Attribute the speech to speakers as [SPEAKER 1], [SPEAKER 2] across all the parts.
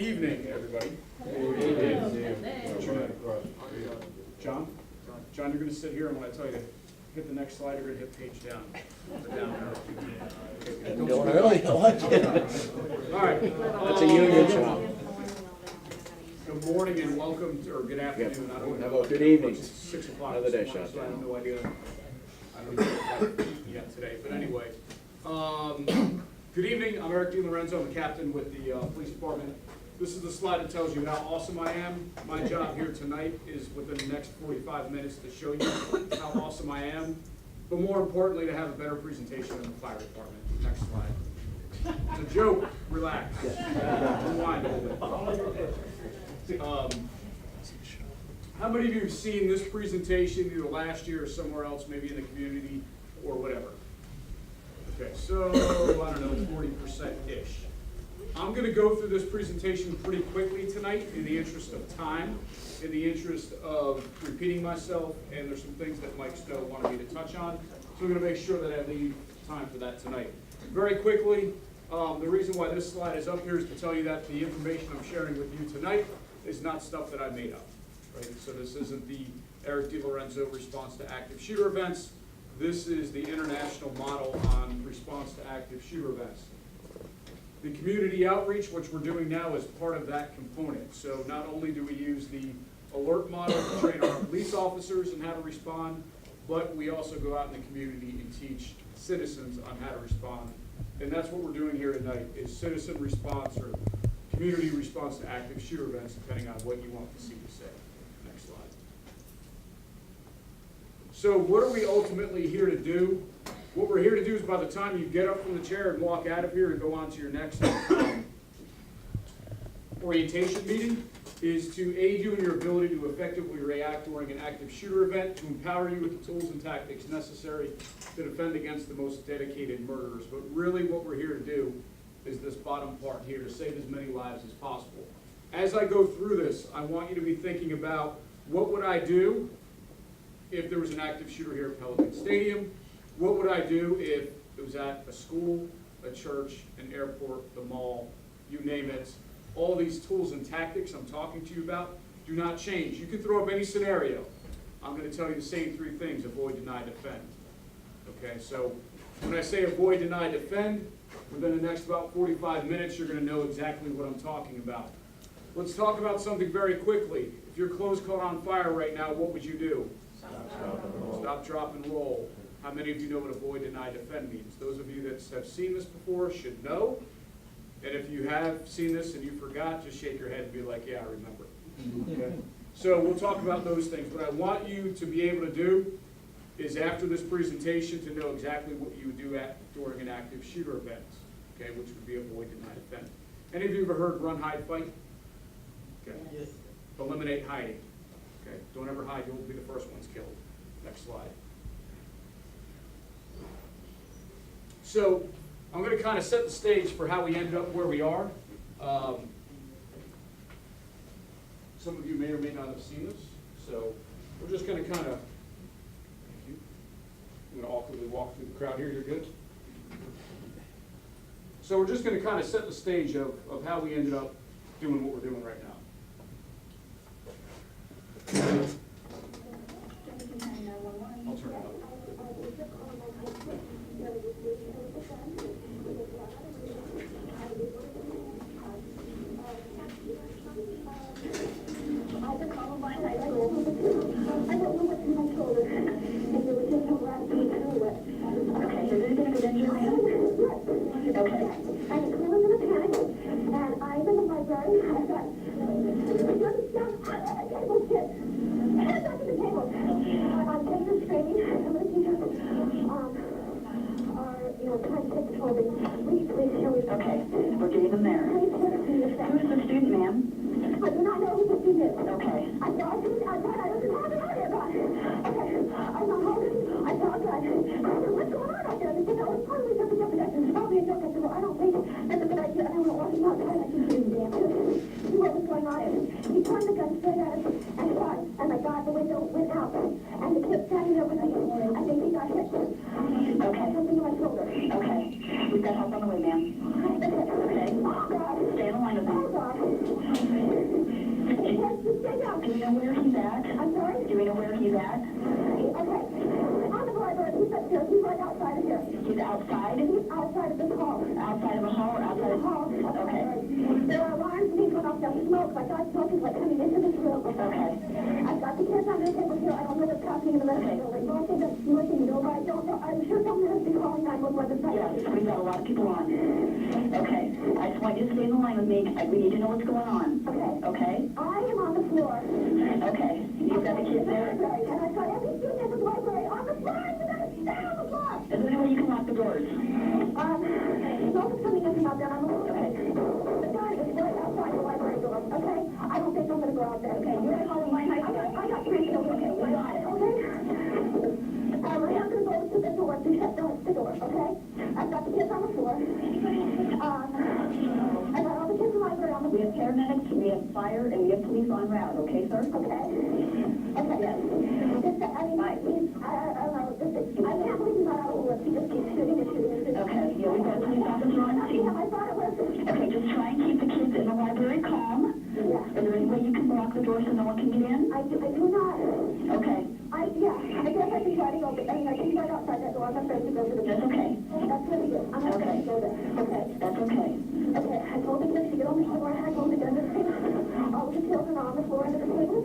[SPEAKER 1] evening, everybody. John? John, you're going to sit here, and when I tell you to hit the next slide, you're going to hit page down.
[SPEAKER 2] Going early, I like it.
[SPEAKER 1] All right.
[SPEAKER 2] That's a union job.
[SPEAKER 1] Good morning and welcome, or good afternoon. I don't know.
[SPEAKER 2] How about good evening?
[SPEAKER 1] It's 6 o'clock.
[SPEAKER 2] Another day
[SPEAKER 1] this morning,
[SPEAKER 2] shot
[SPEAKER 1] so I
[SPEAKER 2] down.
[SPEAKER 1] have no idea. I don't know what I've eaten yet today, but anyway. Good evening. I'm Eric DiLorenzo. I'm the captain with the police department. This is the slide that tells you how awesome I am. My job here tonight is within the next 45 minutes to show you how awesome I am, but more importantly, to have a better presentation in the fire department. Next slide. It's a joke. Relax. Unwind a little bit. How many of you have seen this presentation either last year or somewhere else, maybe in the community or whatever? Okay, so I don't know, 40%-ish. I'm going to go through this presentation pretty quickly tonight in the interest of time, in the interest of repeating myself, and there's some things that Mike Stowe wanted me to touch on, so I'm going to make sure that I leave time for that tonight. Very quickly, the reason why this slide is up here is to tell you that the information I'm sharing with you tonight is not stuff that I made up. Right? So this isn't the Eric DiLorenzo response to active shooter events. This is the international model on response to active shooter events. The community outreach, which we're doing now, is part of that component. So not only do we use the alert model to train our police officers on how to respond, but we also go out in the community and teach citizens on how to respond. And that's what we're doing here tonight, is citizen response or community response to active shooter events, depending on what you want the CE to say. Next slide. So what are we ultimately here to do? What we're here to do is by the time you get up from the chair and walk out of here and go on to your next orientation meeting, is to aid you in your ability to effectively react during an active shooter event, to empower you with the tools and tactics necessary to defend against the most dedicated murderers. But really what we're here to do is this bottom part here, to save as many lives as possible. As I go through this, I want you to be thinking about what would I do if there was an active shooter here at Pelican Stadium? What would I do if it was at a school, a church, an airport, the mall, you name it? All these tools and tactics I'm talking to you about do not change. You can throw up any scenario. I'm going to tell you the same three things: avoid, deny, defend. Okay, so when I say avoid, deny, defend, within the next about 45 minutes, you're going to know exactly what I'm talking about. Let's talk about something very quickly. If your clothes caught on fire right now, what would you do? Stop, drop, and roll. How many of you know what avoid, deny, defend means? Those of you that have seen this before should know. And if you have seen this and you forgot, just shake your head and be like, yeah, I remember. Okay? So we'll talk about those things. What I want you to be able to do is, after this presentation, to know exactly what you would do during an active shooter event, okay, which would be avoid, deny, defend. Any of you ever heard run, hide, fight? Okay. Yes. Eliminate hiding. Okay. Don't ever hide. You'll be the first ones killed. Next slide. So I'm going to kind of set the stage for how we ended up where we are. Some of you may or may not have seen this, so we're just going to kind of, thank you. I'm going to awkwardly walk through the crowd here. You're good? So we're just going to kind of set the stage of how we ended up doing what we're doing right now. I'll turn it up.
[SPEAKER 3] I was Columbine High School. I don't know what's in my shoulder. And there was just some raspy through it. Okay, so this is going to be dangerous? Okay. I was clearly in a panic, and I was in the library. I got table shit. Hands up to the table. I'm just screaming. Some of the teachers are trying to take control of me. Please show me. Okay, we're getting them there. Please show me. Who's the student, ma'am? I do not know who the student is. Okay. I thought I don't have an idea about it. Okay. I'm not holding. I thought that. What's going on out there? They think I was probably jumping up and down. It's probably a joke. I said, well, I don't think that's a good idea. I don't know what he's outside. I can see him damn good. See what was going on. He pointed the gun straight at us and shot. And my God, the window went out. And the kid standing there with me. I think he got hit. Okay. Something in my shoulder. Okay. We've got help on the way, ma'am. Okay. Stay on the line with me. Oh, God. Do we know where he's at? I'm sorry? Do we know where he's at? Okay. On the library, he's upstairs. He's right outside of here. He's outside? He's outside of this hall. Outside of the hall or outside of the hall? Okay. There are alarms being put off. There's smoke. My God, smoke is like coming into this room. Okay. I've got the kids under the table here. I don't know what's happening in the rest of the building. Most of them looking, I don't know. I'm sure someone has to be calling 911. Yes, we've got a lot of people on. Okay. I just want you to stay in the line with me. We need to know what's going on. Okay. Okay? I am on the floor. Okay. You've got the kids there? And I've got every student in the library on the floor. Stay on the floor. Is there any way you can lock the doors? Smoke is coming in from out there on the floor. Okay. The gun is right outside the library door. Okay? I don't think I'm going to go out there. Okay. You're going to call the line. I got three people. Okay. We got it. Okay? I'm going to go to the door to shut the door. Okay? I've got the kids on the floor. I got all the kids in the library on the floor. We have paramedics, we have fire, and we have police on route. Okay, sir? Okay. Okay, yes. I mean, I don't know. I can't believe he's not out of the woods. He just keeps shooting and shooting and shooting. Okay, yeah, we've got a police officer on scene. Yeah, I thought it was. Okay, just try and keep the kids in the library calm. Yeah. Is there any way you can block the door so no one can get in? I do not. Okay. I guess I can try to go. I mean, I can try outside that door. I'm afraid to go to the door. That's okay. That's really good. I'm not going to go there. Okay. That's okay. Okay, I told the kids to get on the floor. I told them to get on the table. All the children are on the floor under the table.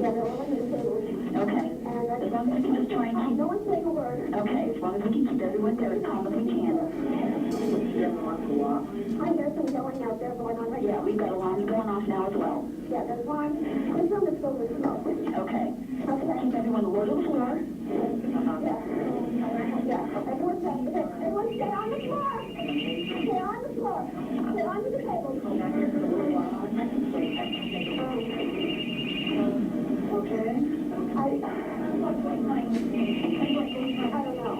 [SPEAKER 3] Yeah, they're all under the table. Okay. And as long as we can just try and keep... No one's saying a word. Okay, as long as we can keep everyone there as calm as we can. I hear some yelling out there going on right now. Yeah, we've got alarms going off now as well. Yeah, there's alarms. This room is filled with smoke. Okay. Okay. Keep everyone low to the floor. Yeah. Everyone stay on the floor. Stay on the floor. Stay under the table. Okay. I don't know.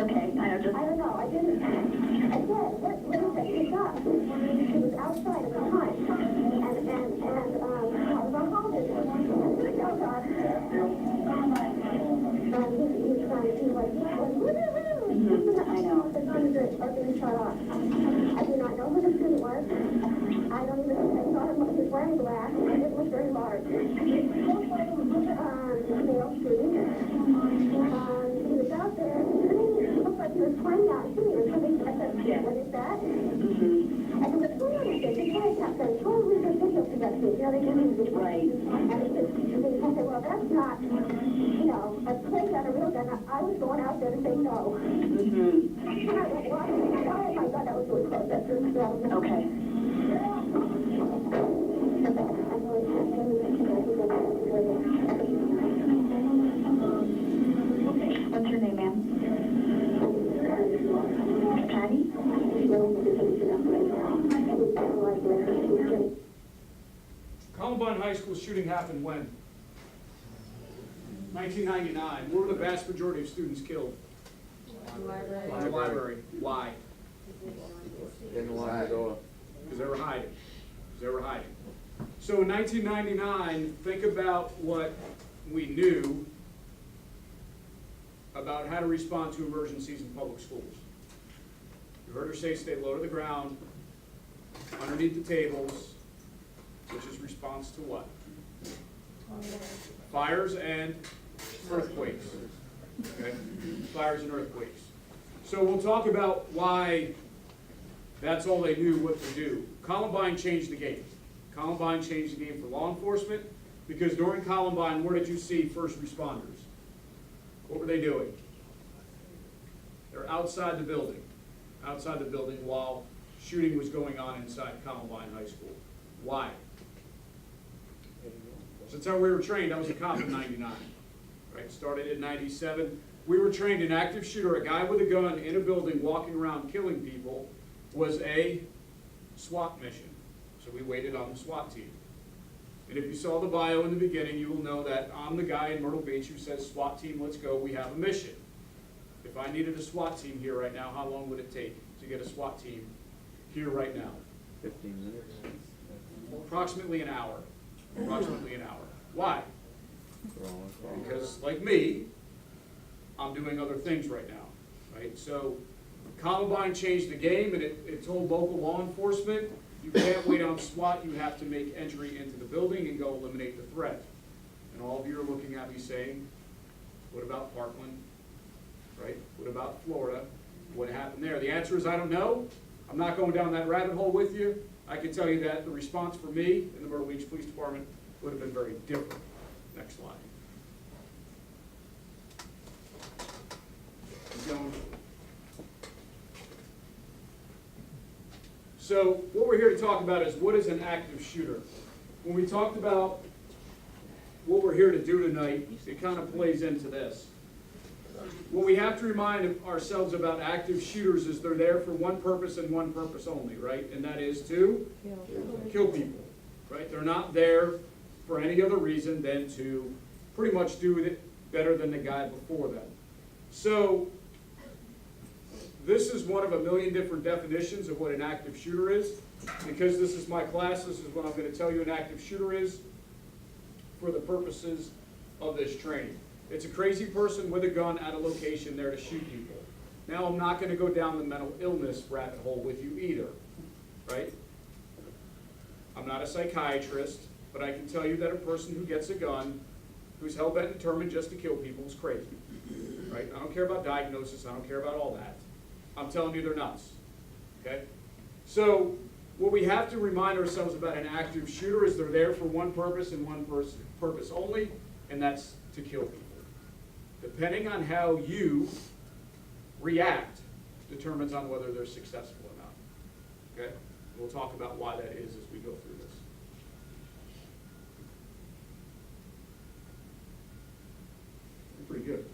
[SPEAKER 3] Okay. I don't know. I didn't. I said, what is it? It's up. It was outside at the time. And how was our hall visit? I know. The guns are being shot off. I do not know who the student was. I don't even know. I thought he was wearing black. It was very large. Male student. He was out there. It looked like he was playing out shooting or something. I said, what is that? I said, what's going on with this? His guy kept saying, totally ridiculous to that kid. You know, they can use it. Right. And he said, well, that's not, a place out of real gun. I was going out there to say no. And I went, well, oh my God, that was really close. That's really close. Okay. What's your name, ma'am? Patty?
[SPEAKER 1] Columbine High School shooting happened when? 1999. Where were the vast majority of students killed? In the library. Why?
[SPEAKER 2] Didn't lock the door.
[SPEAKER 1] Because they were hiding. So in 1999, think about what we knew about how to respond to emergencies in public schools. You heard her say stay low to the ground, underneath the tables, which is response to what? Fires and earthquakes. Okay? Fires and earthquakes. So we'll talk about why that's all they knew what to do. Columbine changed the game. Columbine changed the game for law enforcement because during Columbine, where did you see first responders? What were they doing? They're outside the building while shooting was going on inside Columbine High School. Why? So that's how we were trained. I was a cop in 99. Right? Started in 97. We were trained an active shooter, a guy with a gun in a building walking around killing people, was a SWAT mission. So we waited on the SWAT team. And if you saw the bio in the beginning, you will know that I'm the guy in Myrtle Beach who says, SWAT team, let's go, we have a mission. If I needed a SWAT team here right now, how long would it take to get a SWAT team here right now?
[SPEAKER 2] 15 minutes.
[SPEAKER 1] Approximately an hour. Why? Because like me, I'm doing other things right now, right? So Columbine changed the game, and it told local law enforcement, you can't wait on SWAT, you have to make entry into the building and go eliminate the threat. And all of you are looking at me saying, what about Parkland, right? What about Florida? What happened there? The answer is I don't know. I'm not going down that rabbit hole with you. I can tell you that the response for me in the Myrtle Beach Police Department would have been very different. Next slide. Keep going. So what we're here to talk about is what is an active shooter. When we talked about what we're here to do tonight, it kind of plays into this. What we have to remind ourselves about active shooters is they're there for one purpose and one purpose only, right? And that is to kill people, right? They're not there for any other reason than to pretty much do it better than the guy before them. So this is one of a million different definitions of what an active shooter is. Because this is my class, this is what I'm going to tell you an active shooter is for the purposes of this training. It's a crazy person with a gun at a location there to shoot people. Now, I'm not going to go down the mental illness rabbit hole with you either, right? I'm not a psychiatrist, but I can tell you that a person who gets a gun, who's hell-bent and determined just to kill people, is crazy, right? I don't care about diagnosis, I don't care about all that. I'm telling you they're nuts, okay? So, what we have to remind ourselves about an active shooter is they're there for one purpose and one purpose only, and that's to kill people. Depending on how you react determines on whether they're successful or not. Okay? We'll talk about why that is as we go through this. Pretty good.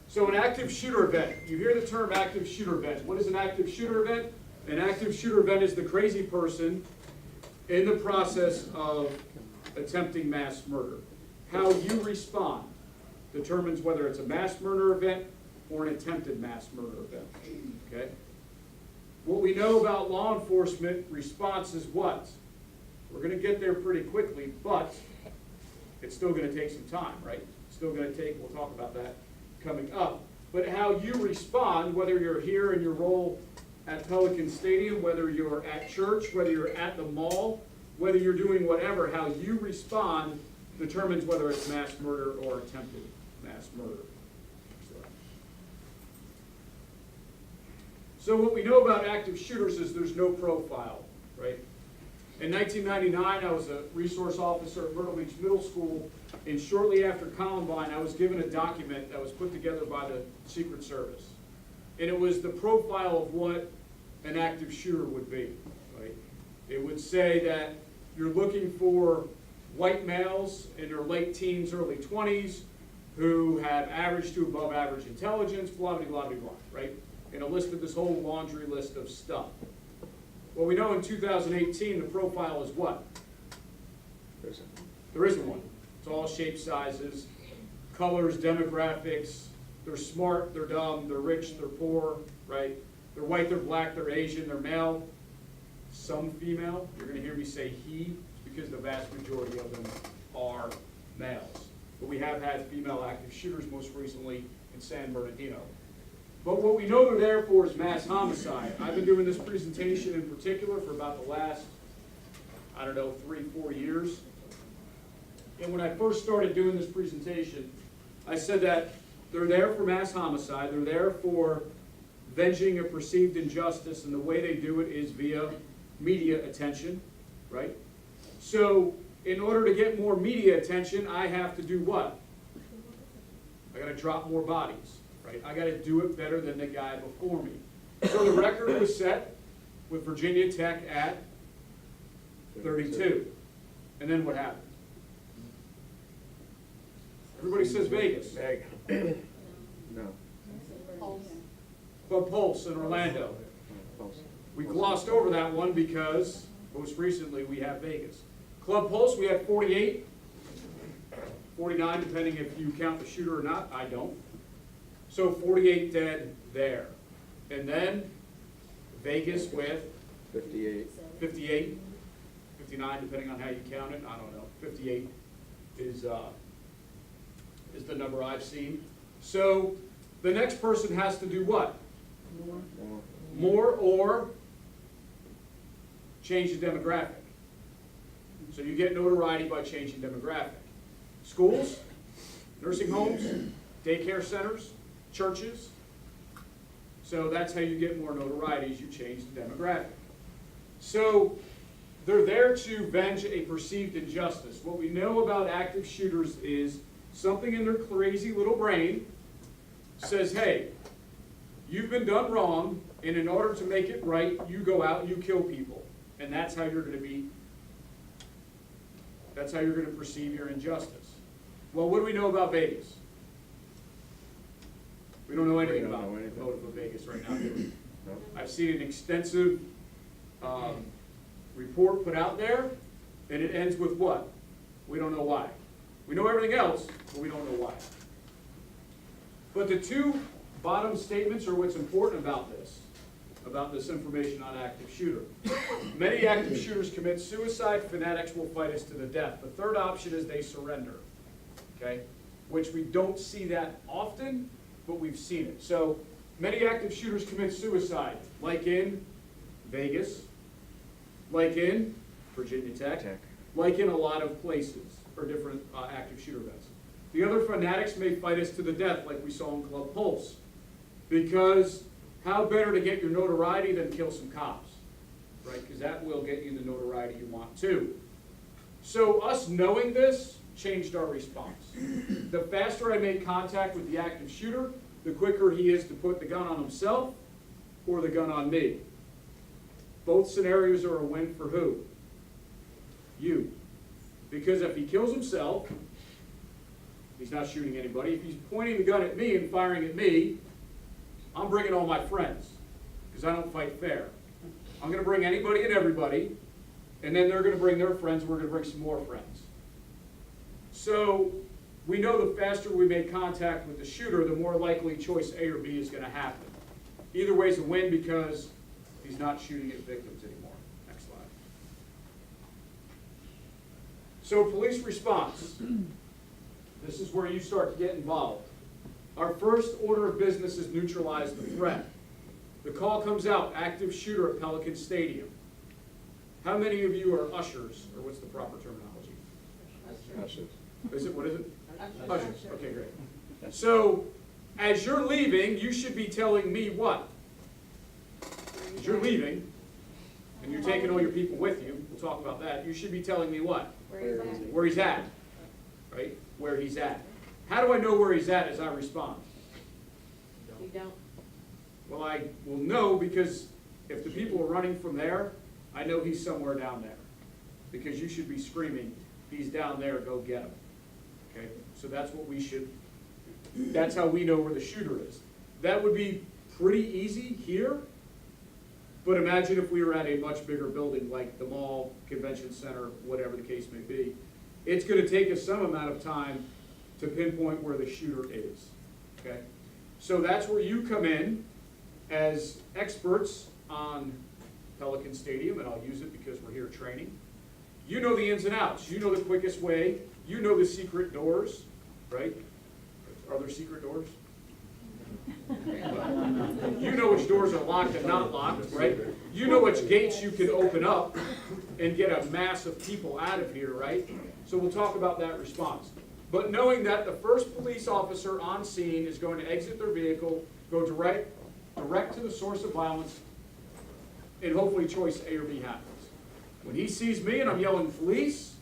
[SPEAKER 1] So an active shooter event. You hear the term active shooter event. What is an active shooter event? An active shooter event is the crazy person in the process of attempting mass murder. How you respond determines whether it's a mass murder event or an attempted mass murder event, okay? What we know about law enforcement response is what? We're going to get there pretty quickly, but it's still going to take some time, right? It's still going to take, we'll talk about that coming up. But how you respond, whether you're here in your role at Pelican Stadium, whether you're at church, whether you're at the mall, whether you're doing whatever, how you respond determines whether it's mass murder or attempted mass murder. So what we know about active shooters is there's no profile, right? In 1999, I was a resource officer at Myrtle Beach Middle School, and shortly after Columbine, I was given a document that was put together by the Secret Service. And it was the profile of what an active shooter would be, right? It would say that you're looking for white males in their late teens, early 20s, who have average to above average intelligence, blah, blah, blah, blah, right? And it listed this whole laundry list of stuff. Well, we know in 2018 the profile is what? There isn't one. It's all shapes, sizes, colors, demographics. They're smart, they're dumb, they're rich, they're poor, right? They're white, they're black, they're Asian, they're male. Some female. You're going to hear me say he, because the vast majority of them are males. But we have had female active shooters, most recently in San Bernardino. But what we know they're there for is mass homicide. I've been doing this presentation in particular for about the last, 3-4 years. And when I first started doing this presentation, I said that they're there for mass homicide. They're there for venging a perceived injustice, and the way they do it is via media attention, right? So in order to get more media attention, I have to do what? I got to drop more bodies, right? I got to do it better than the guy before me. So the record was set with Virginia Tech at 32. And then what happened? Everybody says Vegas.
[SPEAKER 2] No.
[SPEAKER 1] Club Pulse in Orlando. We glossed over that one because most recently we have Vegas. Club Pulse, we had 48, 49, depending if you count the shooter or not. I don't. So 48 dead there. And then Vegas with
[SPEAKER 2] 58.
[SPEAKER 1] 58, 59, depending on how you count it. I don't know. 58 is the number I've seen. So the next person has to do what?
[SPEAKER 2] More.
[SPEAKER 1] More or change the demographic. So you get notoriety by changing demographic. Schools, nursing homes, daycare centers, churches. So that's how you get more notoriety, is you change the demographic. So they're there to avenge a perceived injustice. What we know about active shooters is something in their crazy little brain says, hey, you've been done wrong, and in order to make it right, you go out and you kill people. And that's how you're going to perceive your injustice. Well, what do we know about Vegas? We don't know anything about the motive of Vegas right now, do we?
[SPEAKER 2] No.
[SPEAKER 1] I've seen an extensive report put out there, and it ends with what? We don't know why. We know everything else, but we don't know why. But the two bottom statements are what's important about this information on active shooter. Many active shooters commit suicide. Fanatics will fight us to the death. The third option is they surrender, okay? Which we don't see that often, but we've seen it. So many active shooters commit suicide, like in Vegas, like in Virginia Tech, like in a lot of places, or different active shooter events. The other fanatics may fight us to the death, like we saw in Club Pulse. Because how better to get your notoriety than kill some cops, right? Because that will get you the notoriety you want too. So us knowing this changed our response. The faster I make contact with the active shooter, the quicker he is to put the gun on himself or the gun on me. Both scenarios are a win for who? You. Because if he kills himself, he's not shooting anybody. If he's pointing the gun at me and firing at me, I'm bringing all my friends, because I don't fight fair. I'm going to bring anybody and everybody, and then they're going to bring their friends, and we're going to bring some more friends. So we know the faster we make contact with the shooter, the more likely choice A or B is going to happen. Either way is a win because he's not shooting at victims anymore. Next slide. So police response. This is where you start to get involved. Our first order of business is neutralize the threat. The call comes out, active shooter at Pelican Stadium. How many of you are ushers, or what's the proper terminology?
[SPEAKER 2] Ushers.
[SPEAKER 1] Is it, what is it? Ushers, okay, great. So, as you're leaving, you should be telling me what? As you're leaving, and you're taking all your people with you, we'll talk about that, you should be telling me what? Where he's at, right? Where he's at. How do I know where he's at as I respond?
[SPEAKER 4] You don't.
[SPEAKER 1] Well, I will know because if the people are running from there, I know he's somewhere down there. Because you should be screaming, he's down there, go get him. Okay, so that's what we should, that's how we know where the shooter is. That would be pretty easy here, but imagine if we were at a much bigger building like the mall, convention center, whatever the case may be. It's going to take us some amount of time to pinpoint where the shooter is, okay? So that's where you come in as experts on Pelican Stadium, and I'll use it because we're here training. You know the ins and outs. You know the quickest way. You know the secret doors, right? Are there secret doors? You know which doors are locked and not locked, right? You know which gates you can open up and get a mass of people out of here, right? So we'll talk about that response. But knowing that the first police officer on scene is going to exit their vehicle, go direct to the source of violence, and hopefully choice A or B happens. When he sees me and I'm yelling police,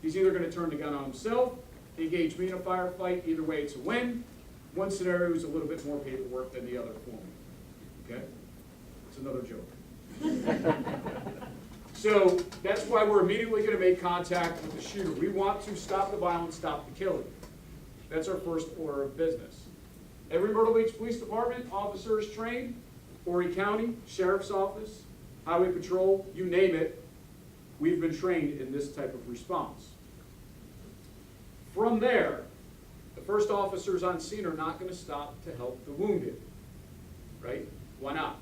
[SPEAKER 1] he's either going to turn the gun on himself, engage me in a firefight. Either way, it's a win. One scenario is a little bit more paperwork than the other for me. Okay? It's another joke. So that's why we're immediately going to make contact with the shooter. We want to stop the violence, stop the killing. That's our first order of business. Every Myrtle Beach Police Department officer is trained, Horry County, Sheriff's Office, Highway Patrol, you name it, we've been trained in this type of response. From there, the first officers on scene are not going to stop to help the wounded, right? Why not?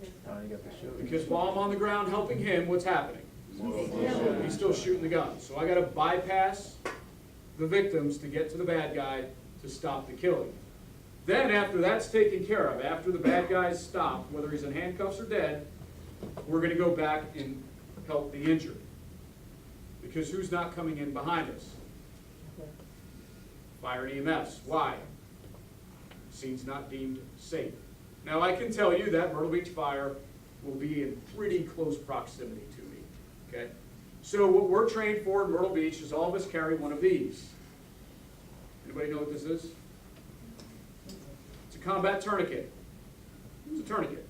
[SPEAKER 2] You got the shooter.
[SPEAKER 1] Because while I'm on the ground helping him, what's happening? He's still shooting the gun. So I got to bypass the victims to get to the bad guy to stop the killing. Then after that's taken care of, after the bad guy's stopped, whether he's in handcuffs or dead, we're gonna go back and help the injured. Because who's not coming in behind us? Fire and EMS. Why? Scene's not deemed safe. Now I can tell you that Myrtle Beach Fire will be in pretty close proximity to me, okay? So what we're trained for in Myrtle Beach is all of us carry one of these. Anybody know what this is? It's a combat tourniquet. It's a tourniquet.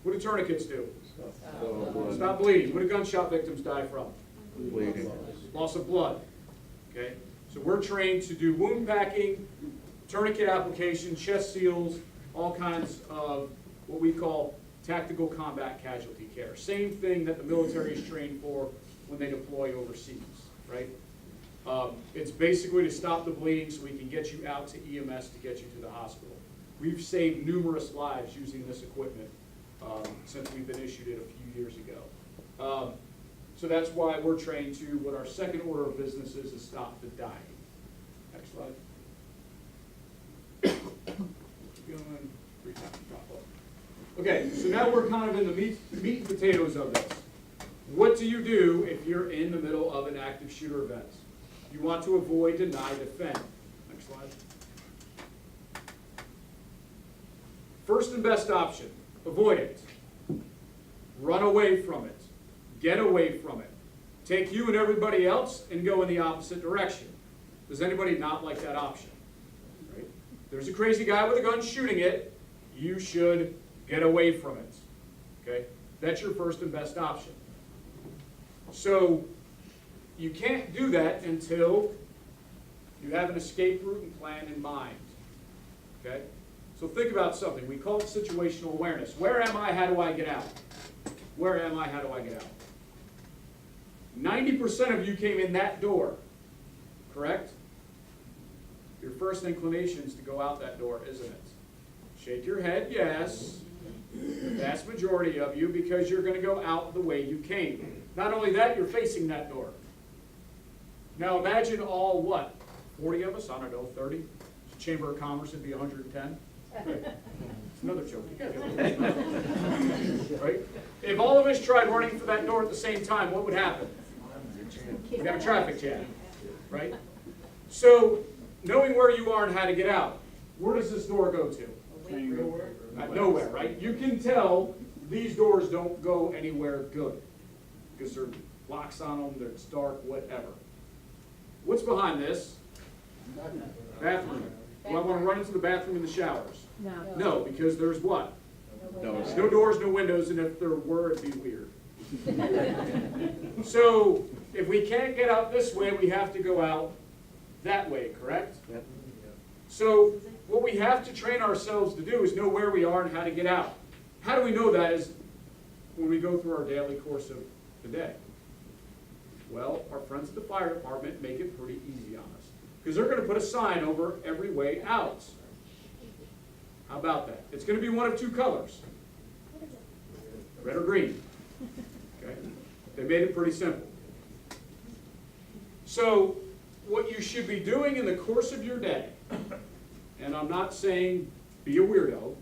[SPEAKER 1] What do tourniquets do? Stop bleeding. What do gunshot victims die from?
[SPEAKER 2] Bleeding.
[SPEAKER 1] Loss of blood. Okay? So we're trained to do wound packing, tourniquet application, chest seals, all kinds of what we call tactical combat casualty care. Same thing that the military is trained for when they deploy overseas, right? It's basically to stop the bleeding so we can get you out to EMS to get you to the hospital. We've saved numerous lives using this equipment since we've been issued it a few years ago. So that's why we're trained to, what our second order of business is stop the dying. Next slide. Keep going, 3 times, drop off. Okay, so now we're kind of in the meat and potatoes of this. What do you do if you're in the middle of an active shooter event? You want to avoid, deny, defend. Next slide. First and best option, avoid it. Run away from it. Get away from it. Take you and everybody else and go in the opposite direction. Does anybody not like that option? Right? There's a crazy guy with a gun shooting it. You should get away from it. Okay? That's your first and best option. So you can't do that until you have an escape route and plan in mind. Okay? So think about something. We call it situational awareness. Where am I? How do I get out? Where am I? How do I get out? 90% of you came in that door, correct? Your first inclination is to go out that door, isn't it? Shake your head, yes. The vast majority of you, because you're going to go out the way you came. Not only that, you're facing that door. Now imagine all what? 40 of us? I don't know, 30? Chamber of Commerce would be 110? It's another joke. You guys know. Right? If all of us tried running for that door at the same time, what would happen? We'd have a traffic jam. Right? So, knowing where you are and how to get out, where does this door go to? Nowhere, right? You can tell these doors don't go anywhere good because there are locks on them, it's dark, whatever. What's behind this? Bathroom. Do I want to run into the bathroom and the showers?
[SPEAKER 4] No.
[SPEAKER 1] No, because there's what?
[SPEAKER 2] No.
[SPEAKER 1] No doors, no windows, and if there were, it'd be weird. So, if we can't get out this way, we have to go out that way, correct?
[SPEAKER 2] Yep.
[SPEAKER 1] So, what we have to train ourselves to do is know where we are and how to get out. How do we know that is when we go through our daily course of the day? Well, our friends at the fire department make it pretty easy on us. Because they're going to put a sign over every way out. How about that? It's going to be one of 2 colors. Red or green. Okay? They made it pretty simple. So, what you should be doing in the course of your day, and I'm not saying be a weirdo,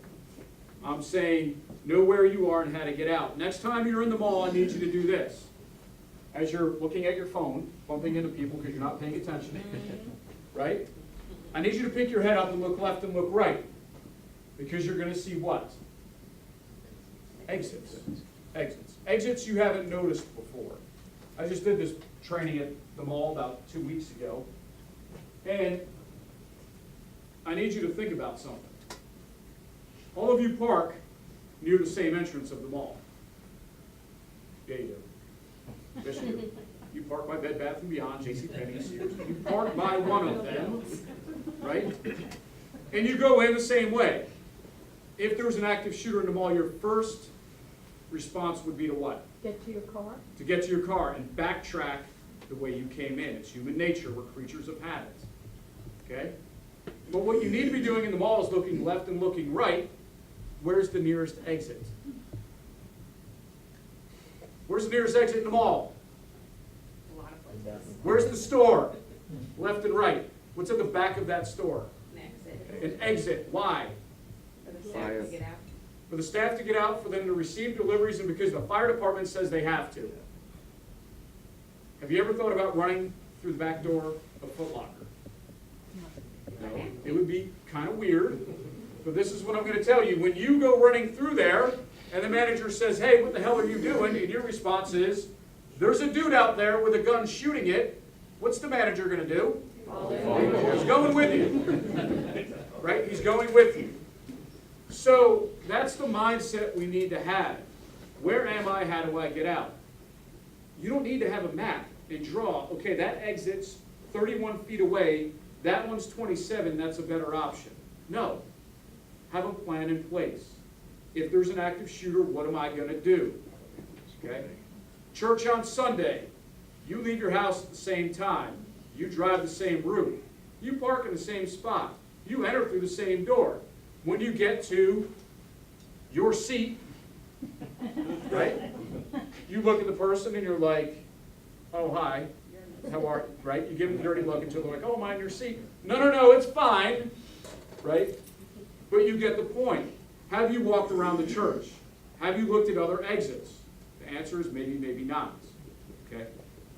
[SPEAKER 1] I'm saying know where you are and how to get out. Next time you're in the mall, I need you to do this. As you're looking at your phone, bumping into people because you're not paying attention, right? I need you to pick your head up and look left and look right. Because you're going to see what? Exits. Exits. Exits you haven't noticed before. I just did this training at the mall about 2 weeks ago. And I need you to think about something. All of you park near the same entrance of the mall. Yeah, you do. Yes, you do. You park by Bed Bath & Beyond, JCPenney, Sears. You park by one of them, right? And you go in the same way. If there was an active shooter in the mall, your first response would be to what?
[SPEAKER 4] Get to your car?
[SPEAKER 1] To get to your car and backtrack the way you came in. It's human nature. We're creatures of habit. Okay? But what you need to be doing in the mall is looking left and looking right. Where's the nearest exit? Where's the nearest exit in the mall?
[SPEAKER 4] A lot of places.
[SPEAKER 1] Where's the store? Left and right. What's at the back of that store?
[SPEAKER 4] An exit.
[SPEAKER 1] An exit, why?
[SPEAKER 4] For the staff to get out.
[SPEAKER 1] For the staff to get out, for them to receive deliveries, and because the fire department says they have to. Have you ever thought about running through the back door of Foot Locker? No. It would be kind of weird, but this is what I'm going to tell you. When you go running through there, and the manager says, hey, what the hell are you doing? And your response is, there's a dude out there with a gun shooting it. What's the manager going to do? He's going with you. Right? He's going with you. So that's the mindset we need to have. Where am I? How do I get out? You don't need to have a map and draw, okay, that exit's 31 feet away, that one's 27, that's a better option. No. Have a plan in place. If there's an active shooter, what am I going to do? Okay? Church on Sunday. You leave your house at the same time. You drive the same route. You park in the same spot. You enter through the same door. When you get to your seat, right? You look at the person and you're like, oh, hi, how are you, right? You give them the dirty look until they're like, oh, mind your seat. No, it's fine, right? But you get the point. Have you walked around the church? Have you looked at other exits? The answer is maybe, maybe not, okay?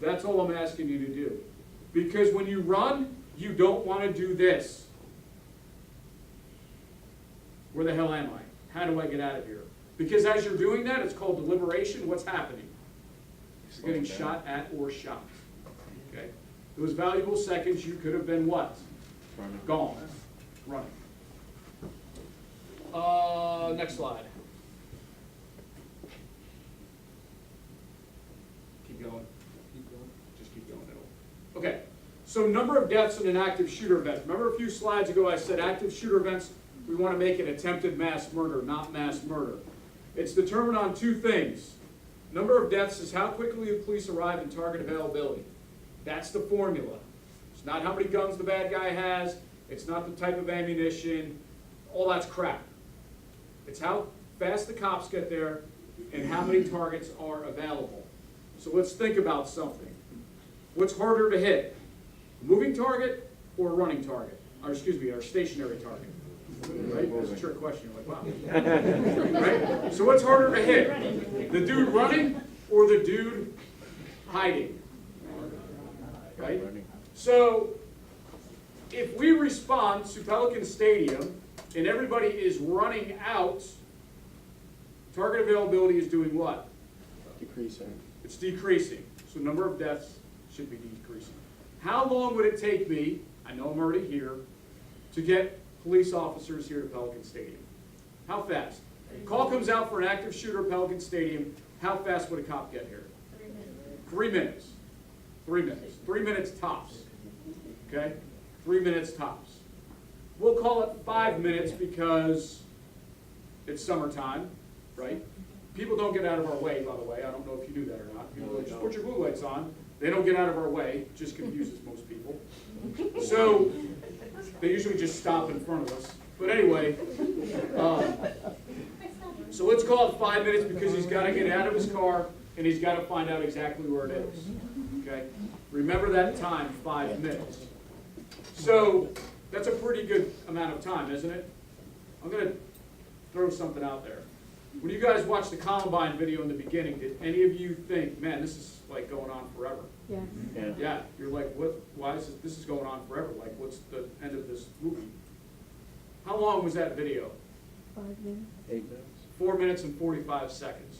[SPEAKER 1] That's all I'm asking you to do. Because when you run, you don't want to do this. Where the hell am I? How do I get out of here? Because as you're doing that, it's called deliberation. What's happening? You're getting shot at or shot. Okay? Those valuable seconds, you could have been what? Gone. Running. Next slide. Keep going. Keep going. Just keep going. Okay. So number of deaths in an active shooter event. Remember a few slides ago I said active shooter events, we want to make it attempted mass murder, not mass murder. It's determined on two things. Number of deaths is how quickly the police arrive and target availability. That's the formula. It's not how many guns the bad guy has. It's not the type of ammunition. All that's crap. It's how fast the cops get there and how many targets are available. So let's think about something. What's harder to hit? A moving target or a running target? Or excuse me, our stationary target. Right? That's a trick question. You're like, wow. Right? So what's harder to hit? The dude running or the dude hiding? Right? So if we respond to Pelican Stadium and everybody is running out, target availability is doing what?
[SPEAKER 2] Decreasing.
[SPEAKER 1] It's decreasing. So number of deaths should be decreasing. How long would it take me, I know I'm already here, to get police officers here to Pelican Stadium? How fast? Call comes out for an active shooter at Pelican Stadium. How fast would a cop get here? 3 minutes. 3 minutes. 3 minutes tops. Okay? 3 minutes tops. We'll call it 5 minutes because it's summertime, right? People don't get out of our way, by the way. I don't know if you knew that or not. People just put your blue lights on. They don't get out of our way. It just confuses most people. So they usually just stop in front of us. But anyway, so let's call it 5 minutes because he's got to get out of his car and he's got to find out exactly where it is. Okay? Remember that time, 5 minutes. So that's a pretty good amount of time, isn't it? I'm going to throw something out there. When you guys watched the Columbine video in the beginning, did any of you think, man, this is like going on forever?
[SPEAKER 4] Yes.
[SPEAKER 1] Yeah, you're like, what? Why is this is going on forever? Like, what's the end of this movie? How long was that video?
[SPEAKER 4] 5 minutes.
[SPEAKER 2] 8 minutes.
[SPEAKER 1] 4 minutes and 45 seconds.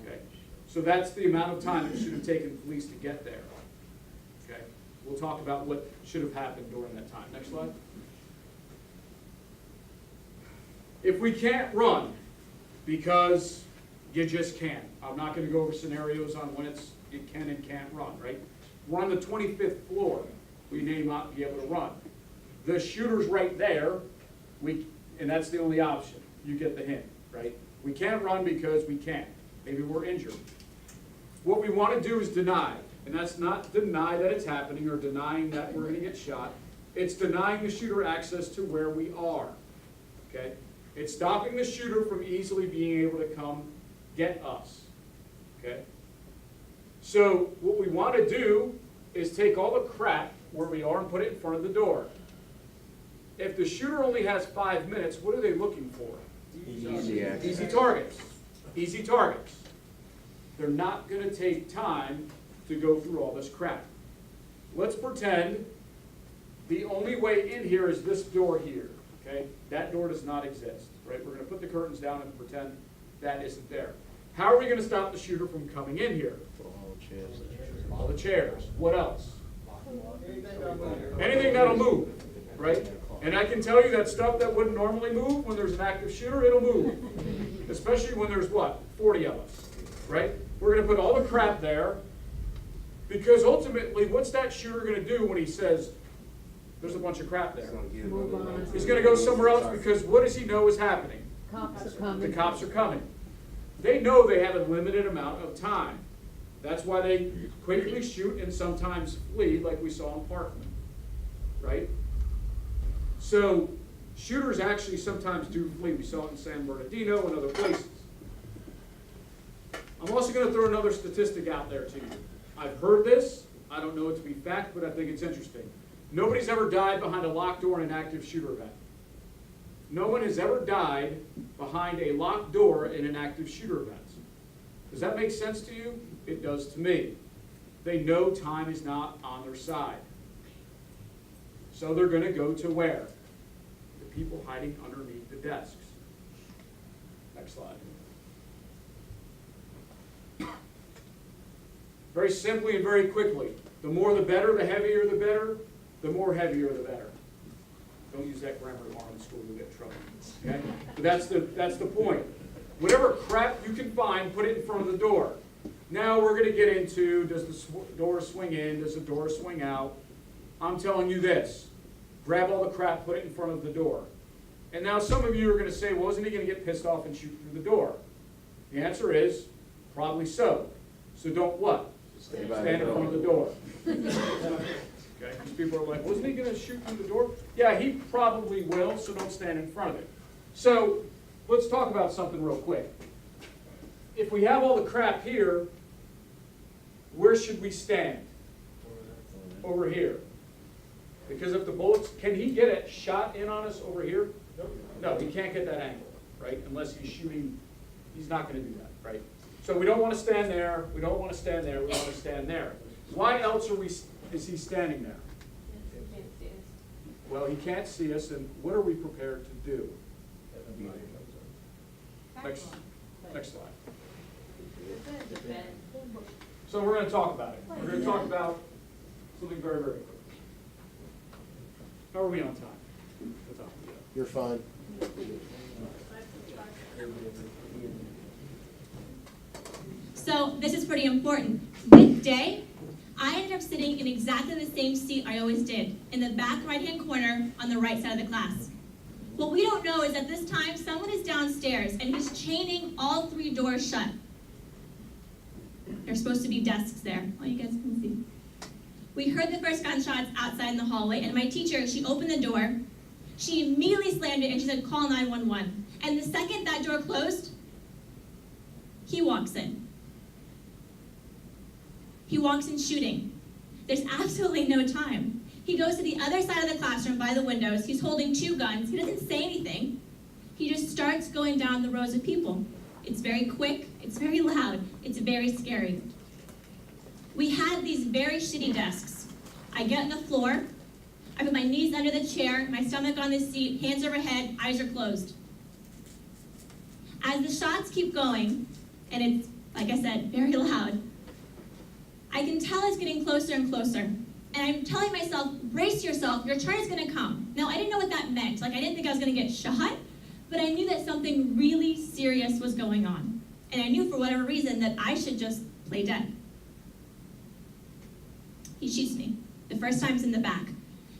[SPEAKER 1] Okay, so that's the amount of time it should have taken police to get there. Okay, we'll talk about what should have happened during that time. Next slide. If we can't run, because you just can't. I'm not going to go over scenarios on when you can and can't run, right? We're on the 25th floor. We may not be able to run. The shooter's right there, and that's the only option. You get the hint, right? We can't run because we can't. Maybe we're injured. What we want to do is deny, and that's not deny that it's happening or denying that we're going to get shot. It's denying the shooter access to where we are, okay? It's stopping the shooter from easily being able to come get us, okay? So what we want to do is take all the crap where we are and put it in front of the door. if the shooter only has 5 minutes, what are they looking for?
[SPEAKER 2] Easy access.
[SPEAKER 1] Easy targets. Easy targets. They're not going to take time to go through all this crap. Let's pretend the only way in here is this door here, okay? That door does not exist, right? We're going to put the curtains down and pretend that isn't there. How are we going to stop the shooter from coming in here?
[SPEAKER 2] All chairs.
[SPEAKER 1] All the chairs. What else? Anything that'll move, right? And I can tell you that stuff that wouldn't normally move, when there's an active shooter, it'll move. Especially when there's what? 40 of us, right? We're going to put all the crap there, because ultimately, what's that shooter going to do when he says, there's a bunch of crap there?
[SPEAKER 4] Move on.
[SPEAKER 1] He's going to go somewhere else, because what does he know is happening?
[SPEAKER 4] Cops are
[SPEAKER 1] The
[SPEAKER 4] coming.
[SPEAKER 1] cops are coming. They know they have a limited amount of time. That's why they quickly shoot and sometimes flee, like we saw in Parkland, right? So shooters actually sometimes do flee. We saw it in San Bernardino and other places. I'm also going to throw another statistic out there to you. I've heard this. I don't know it to be fact, but I think it's interesting. Nobody's ever died behind a locked door in an active shooter event. No one has ever died behind a locked door in an active shooter event. Does that make sense to you? It does to me. They know time is not on their side. So they're going to go to where? The people hiding underneath the desks. Next slide. Very simply and very quickly. The more the better, the heavier the better. The more heavier the better. Don't use that grammar tomorrow in school, you'll get in trouble. Okay? But that's the point. Whatever crap you can find, put it in front of the door. Now we're going to get into, does the door swing in? Does the door swing out? I'm telling you this. Grab all the crap, put it in front of the door. And now some of you are going to say, well, isn't he going to get pissed off and shoot through the door? The answer is, probably so. So don't what?
[SPEAKER 2] Stay by
[SPEAKER 1] Stand
[SPEAKER 2] the
[SPEAKER 1] in front of the door. Okay, because people are like, wasn't he going to shoot through the door? Yeah, he probably will, so don't stand in front of it. So let's talk about something real quick. If we have all the crap here, where should we stand? Over here. Because if the bullets, can he get a shot in on us over here? No, he can't get that angle, right? Unless he's shooting, he's not going to do that, right? So we don't want to stand there, we don't want to stand there, we want to stand there. Why else is he standing there? Well, he can't see us, and what are we prepared to do? Next slide. So we're going to talk about it. We're going to talk about something very, very quick. How are we on time? What's up?
[SPEAKER 2] You're fine.
[SPEAKER 5] So this is pretty important. This day, I ended up sitting in exactly the same seat I always did, in the back right-hand corner on the right side of the class. What we don't know is at this time, someone is downstairs and he's chaining all 3 doors shut. There's supposed to be desks there. Oh, you guys can see. We heard the first gunshots outside in the hallway, and my teacher, she opened the door. She immediately slammed it and she said, call 911. And the second that door closed, he walks in. He walks in shooting. There's absolutely no time. He goes to the other side of the classroom by the windows. He's holding 2 guns. He doesn't say anything. He just starts going down the rows of people. It's very quick. It's very loud. It's very scary. We had these very shitty desks. I get on the floor. I put my knees under the chair, my stomach on the seat, hands overhead, eyes are closed. As the shots keep going, and it's, like I said, very loud, I can tell it's getting closer and closer. And I'm telling myself, brace yourself, your turn is gonna come. Now, I didn't know what that meant. Like, I didn't think I was gonna get shot, but I knew that something really serious was going on. And I knew for whatever reason that I should just play dead. He shoots me. The first time's in the back.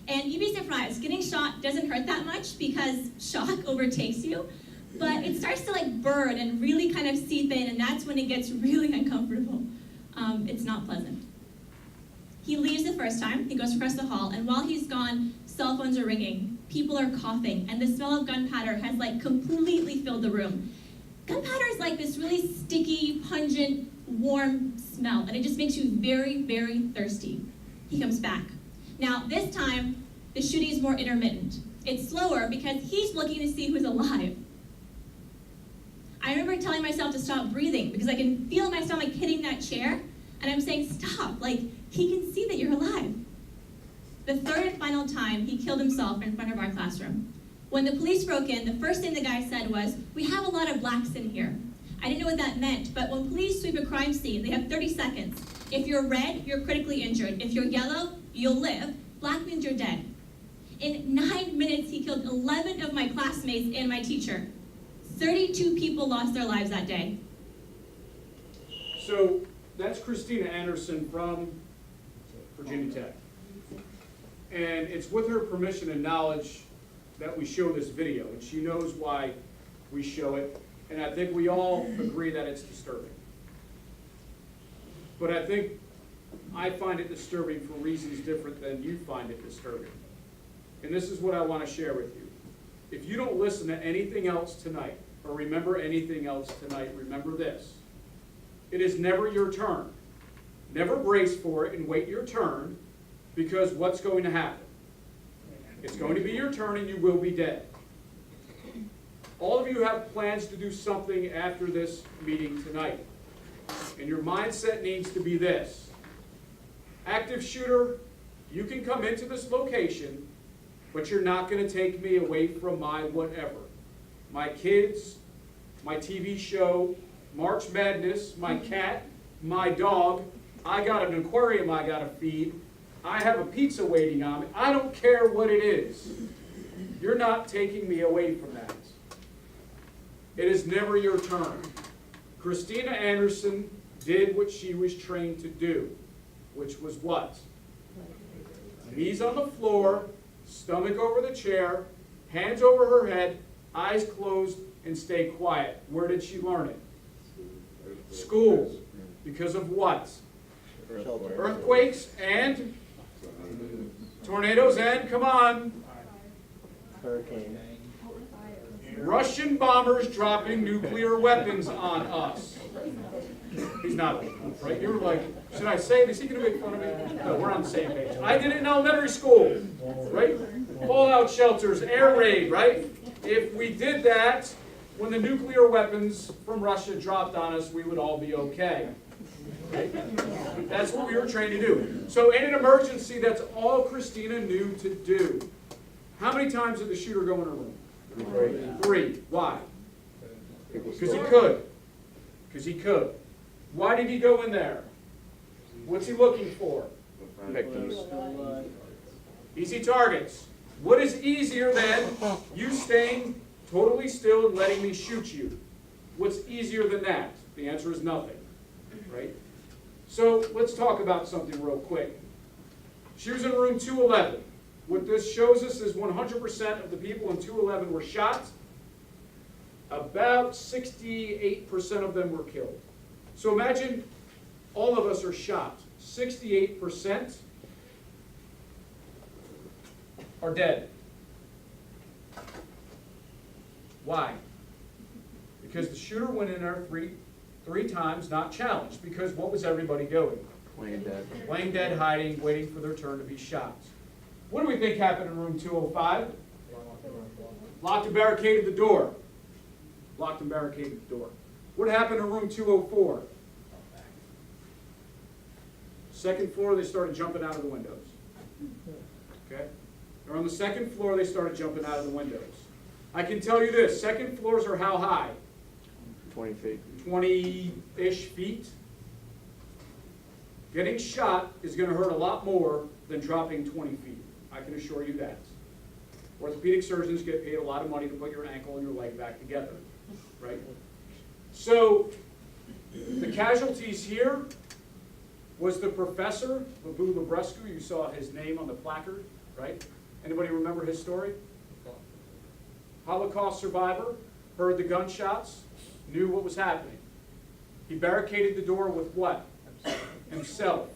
[SPEAKER 5] And you'd be surprised, getting shot doesn't hurt that much because shock overtakes you, but it starts to like burn and really kind of seep in, and that's when it gets really uncomfortable. It's not pleasant. He leaves the first time, he goes across the hall, and while he's gone, cell phones are ringing, people are coughing, and the smell of gunpowder has like completely filled the room. Gunpowder is like this really sticky, pungent, warm smell, and it just makes you very, very thirsty. He comes back. Now, this time, the shooting is more intermittent. It's slower because he's looking to see who's alive. I remember telling myself to stop breathing because I can feel my stomach hitting that chair, and I'm saying, stop, like, he can see that you're alive. The third and final time, he killed himself in front of our classroom. When the police broke in, the first thing the guy said was, "We have a lot of blacks in here." I didn't know what that meant, but when police sweep a crime scene, they have 30 seconds. If you're red, you're critically injured. If you're yellow, you'll live. Black means you're dead. In 9 minutes, he killed 11 of my classmates and my teacher. 32 people lost their lives that day.
[SPEAKER 1] So that's Christina Anderson from Virginia Tech. And it's with her permission and knowledge that we show this video, and she knows why we show it, and I think we all agree that it's disturbing. But I find it disturbing for reasons different than you find it disturbing. And this is what I want to share with you. If you don't listen to anything else tonight, or remember anything else tonight, remember this. It is never your turn. Never brace for it and wait your turn, because what's going to happen? It's going to be your turn and you will be dead. All of you have plans to do something after this meeting tonight. And your mindset needs to be this. Active shooter, you can come into this location, but you're not going to take me away from my whatever. My kids, my TV show, March Madness, my cat, my dog. I got an aquarium I got to feed. I have a pizza waiting on me. I don't care what it is. You're not taking me away from that. It is never your turn. Christina Anderson did what she was trained to do, which was what? Knees on the floor, stomach over the chair, hands over her head, eyes closed, and stay quiet. Where did she learn it? School. Because of what? Earthquakes and tornadoes and, come on,
[SPEAKER 2] Hurricane.
[SPEAKER 1] Russian bombers dropping nuclear weapons on us. He's not, right? You were like, should I say this? Is he going to make fun of me? No, we're on the same page. I did it in elementary school, right? Fallout shelters, air raid, right? If we did that, when the nuclear weapons from Russia dropped on us, we would all be okay. Right? That's what we were trained to do. So in an emergency, that's all Christina knew to do. How many times did the shooter go in her room? 3. Why? Because he could. Because he could. Why did he go in there? What's he looking for?
[SPEAKER 2] Victims.
[SPEAKER 1] Easy targets. What is easier than you staying totally still and letting me shoot you? What's easier than that? The answer is nothing. Right? So let's talk about something real quick. She was in room 211. What this shows us is 100% of the people in 211 were shot. About 68% of them were killed. So imagine all of us are shot. 68% are dead. Why? Because the shooter went in there three times, not challenged. Because what was everybody doing?
[SPEAKER 2] Playing dead.
[SPEAKER 1] Playing dead, hiding, waiting for their turn to be shot. What do we think happened in room 205? Locked and barricaded the door. Locked and barricaded the door. What happened in room 204? Second floor, they started jumping out of the windows. Okay? They're on the second floor, they started jumping out of the windows. I can tell you this, second floors are how high?
[SPEAKER 2] 20 feet.
[SPEAKER 1] 20-ish feet. Getting shot is going to hurt a lot more than dropping 20 feet. I can assure you that. Orthopedic surgeons get paid a lot of money to put your ankle and your leg back together, right? So the casualties here was the professor, Babu Labrescu. You saw his name on the placard, right? Anybody remember his story? Holocaust survivor, heard the gunshots, knew what was happening. He barricaded the door with what? Himself.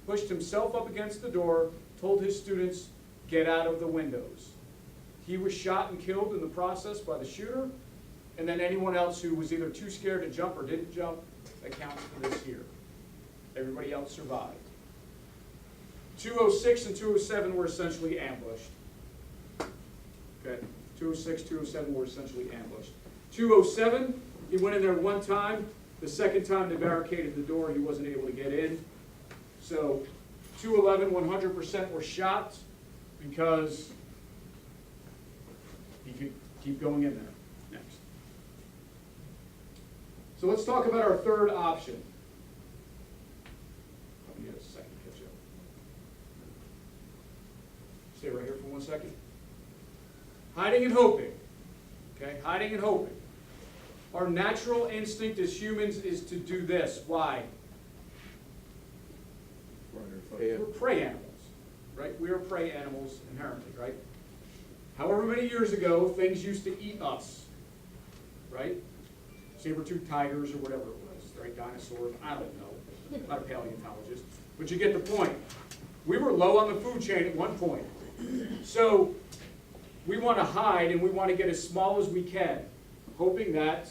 [SPEAKER 1] Pushed himself up against the door, told his students, get out of the windows. He was shot and killed in the process by the shooter, and then anyone else who was either too scared to jump or didn't jump, that counts for this here. Everybody else survived. 206 and 207 were essentially ambushed. Okay, 206, 207 were essentially ambushed. 207, he went in there one time. The second time they barricaded the door, he wasn't able to get in. So 211, 100% were shot because he could keep going in there. Next. So let's talk about our third option. Let me get a second to catch up. Stay right here for 1 second. Hiding and hoping. Okay, hiding and hoping. Our natural instinct as humans is to do this. Why? We're prey animals, right? We are prey animals inherently, right? However many years ago, things used to eat us, right? Saber-toothed tigers or whatever it was, right? Dinosaurs, I don't know. I'm not a paleontologist, but you get the point. We were low on the food chain at one point. So we want to hide and we want to get as small as we can, hoping that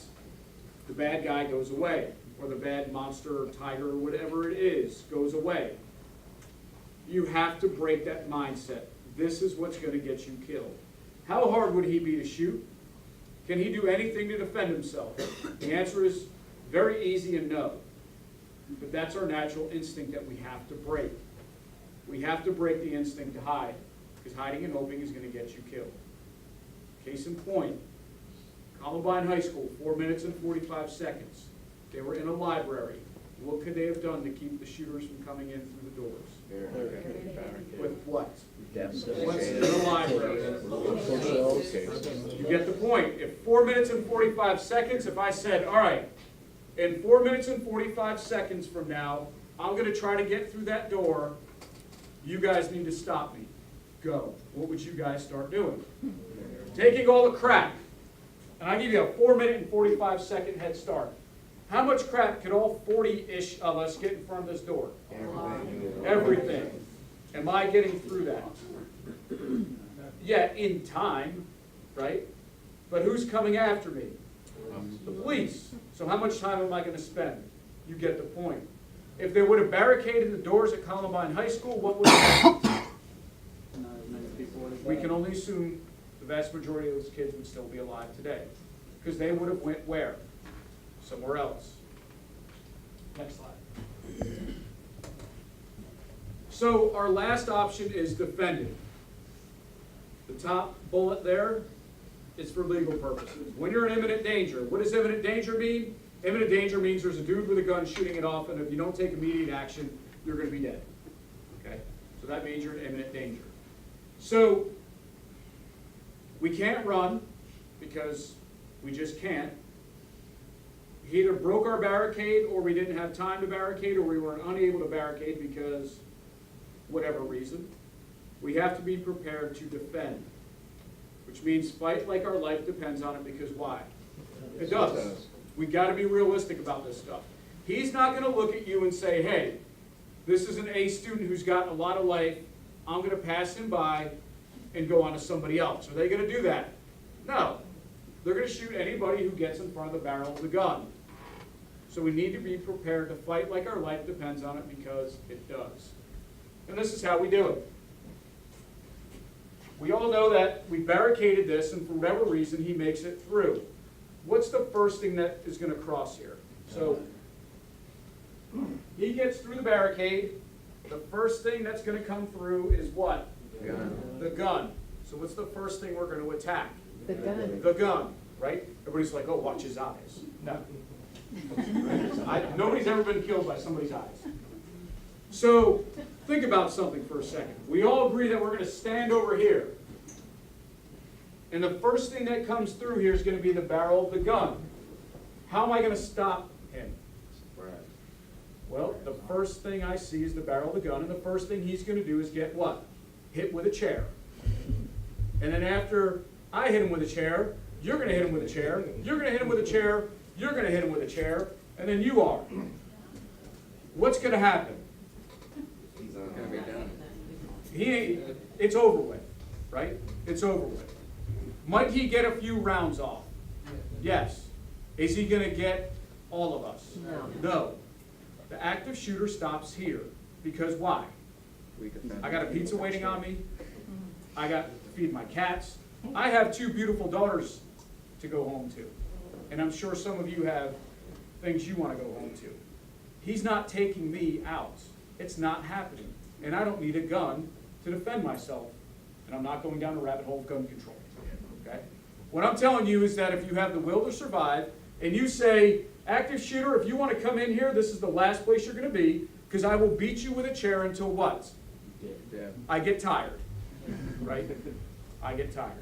[SPEAKER 1] the bad guy goes away, or the bad monster or tiger or whatever it is goes away. You have to break that mindset. This is what's going to get you killed. How hard would he be to shoot? Can he do anything to defend himself? The answer is very easy and no. But that's our natural instinct that we have to break. We have to break the instinct to hide, because hiding and hoping is going to get you killed. Case in point, Columbine High School, 4 minutes and 45 seconds. They were in a library. What could they have done to keep the shooters from coming in through the doors? With what? What's in the library? You get the point. If 4 minutes and 45 seconds, if I said, all right, in 4 minutes and 45 seconds from now, I'm going to try to get through that door, you guys need to stop me. Go. What would you guys start doing? Taking all the crap. And I give you a 4 minute and 45 second head start. How much crap could all 40-ish of us get in front of this door? Everything. Am I getting through that? Yeah, in time, right? But who's coming after me? The police. So how much time am I going to spend? You get the point. If they would have barricaded the doors at Columbine High School, what would have happened? We can only assume the vast majority of those kids would still be alive today. Because they would have went where? Somewhere else. Next slide. So our last option is defending. The top bullet there is for legal purposes. When you're in imminent danger, what does imminent danger mean? Imminent danger means there's a dude with a gun shooting it off, and if you don't take immediate action, you're going to be dead. Okay? So that means you're in imminent danger. So we can't run because we just can't. He either broke our barricade, or we didn't have time to barricade, or we were unable to barricade because whatever reason. We have to be prepared to defend, which means fight like our life depends on it, because why? It does. We got to be realistic about this stuff. He's not going to look at you and say, hey, this is an A student who's got a lot of life. I'm going to pass him by and go on to somebody else. Are they going to do that? No. They're going to shoot anybody who gets in front of the barrel of the gun. So we need to be prepared to fight like our life depends on it, because it does. And this is how we do it. We all know that we barricaded this, and for whatever reason, he makes it through. What's the first thing that is going to cross here? So he gets through the barricade. The first thing that's going to come through is what? The gun. So what's the first thing we're going to attack?
[SPEAKER 4] The gun.
[SPEAKER 1] The gun, right? Everybody's like, oh, watch his eyes. No. Nobody's ever been killed by somebody's eyes. So think about something for a second. We all agree that we're going to stand over here. And the first thing that comes through here is going to be the barrel of the gun. How am I going to stop him? Well, the first thing I see is the barrel of the gun, and the first thing he's going to do is get what? Hit with a chair. And then after I hit him with a chair, you're going to hit him with a chair, you're going to hit him with a chair, you're going to hit him with a chair, and then you are. What's going to happen?
[SPEAKER 2] He's going to be done.
[SPEAKER 1] It's over with, right? It's over with. Might he get a few rounds off? Yes. Is he going to get all of us? No. The active shooter stops here. Because why? I got a pizza waiting on me. I got to feed my cats. I have two beautiful daughters to go home to. And I'm sure some of you have things you want to go home to. He's not taking me out. It's not happening. And I don't need a gun to defend myself. And I'm not going down a rabbit hole of gun control. Okay? What I'm telling you is that if you have the will to survive, and you say, active shooter, if you want to come in here, this is the last place you're going to be, because I will beat you with a chair until what?
[SPEAKER 2] Dead.
[SPEAKER 1] I get tired. Right? I get tired.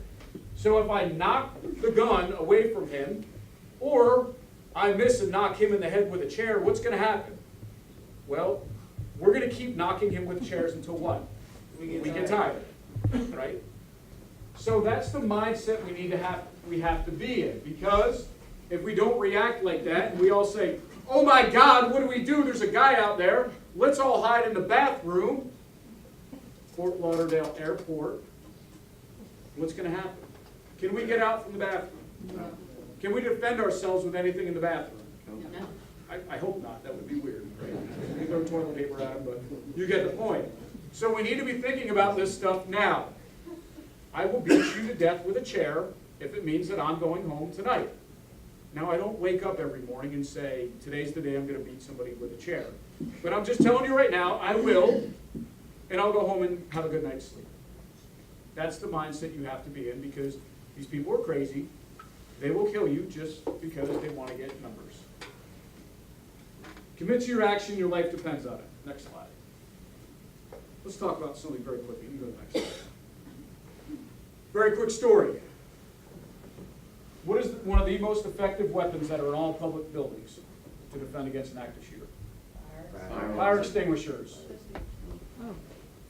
[SPEAKER 1] So if I knock the gun away from him, or I miss and knock him in the head with a chair, what's going to happen? Well, we're going to keep knocking him with chairs until what? We get tired. Right? So that's the mindset we have to be in, because if we don't react like that, and we all say, oh my God, what do we do? There's a guy out there. Let's all hide in the bathroom. Fort Lauderdale Airport. What's going to happen? Can we get out from the bathroom?
[SPEAKER 2] No.
[SPEAKER 1] Can we defend ourselves with anything in the bathroom?
[SPEAKER 2] No.
[SPEAKER 1] I hope not. That would be weird. Right? We throw toilet paper at him, but you get the point. So we need to be thinking about this stuff now. I will beat you to death with a chair if it means that I'm going home tonight. Now, I don't wake up every morning and say, today's the day I'm going to beat somebody with a chair. But I'm just telling you right now, I will, and I'll go home and have a good night's sleep. That's the mindset you have to be in, because these people are crazy. They will kill you just because they want to get numbers. Commit to your action, your life depends on it. Next slide. Let's talk about something very quickly. You can go to the next slide. Very quick story. What is one of the most effective weapons that are in all public buildings to defend against an active shooter? Fire extinguishers.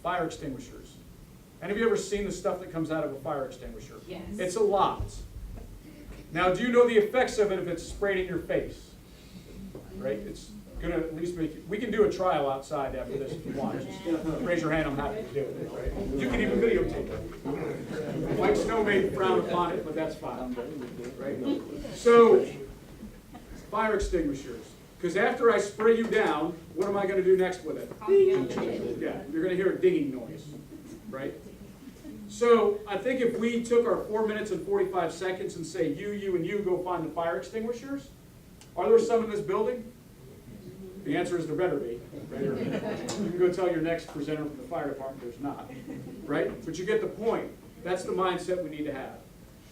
[SPEAKER 1] Fire extinguishers. Any of you ever seen the stuff that comes out of a fire extinguisher?
[SPEAKER 4] Yes.
[SPEAKER 1] It's a lot. Now, do you know the effects of it if it's sprayed in your face? Right? It's going to at least make you... We can do a trial outside after this if you want. Just raise your hand, I'm happy to do it. Right? You can even videotape it. Mike Snow may frown upon it, but that's fine. Right? So, fire extinguishers. Because after I spray you down, what am I going to do next with it? Yeah, you're going to hear a dinging noise. Right? So, I think if we took our 4 minutes and 45 seconds and say, you, and you go find the fire extinguishers, are there some in this building? The answer is there better be. Right? You can go tell your next presenter from the fire department there's not. Right? But you get the point. That's the mindset we need to have.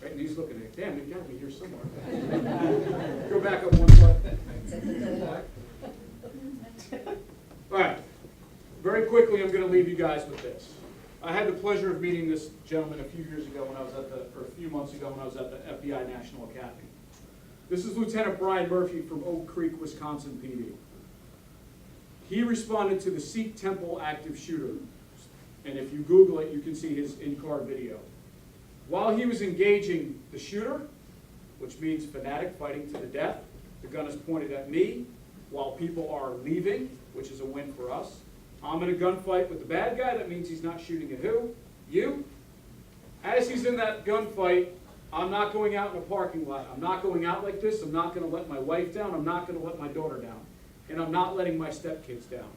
[SPEAKER 1] Right? And he's looking at it. Damn, it got to be here somewhere. Go back up one slide. All right. Very quickly, I'm going to leave you guys with this. I had the pleasure of meeting this gentleman a few years ago when I was a few months ago when I was at the FBI National Academy. This is Lieutenant Brian Murphy from Oak Creek, Wisconsin PD. He responded to the Sikh Temple active shooter. And if you Google it, you can see his in-car video. While he was engaging the shooter, which means fanatic fighting to the death, the gun is pointed at me while people are leaving, which is a win for us. I'm in a gunfight with the bad guy. That means he's not shooting at who? You. As he's in that gunfight, I'm not going out in a parking lot. I'm not going out like this. I'm not going to let my wife down. I'm not going to let my daughter down. And I'm not letting my stepkids down.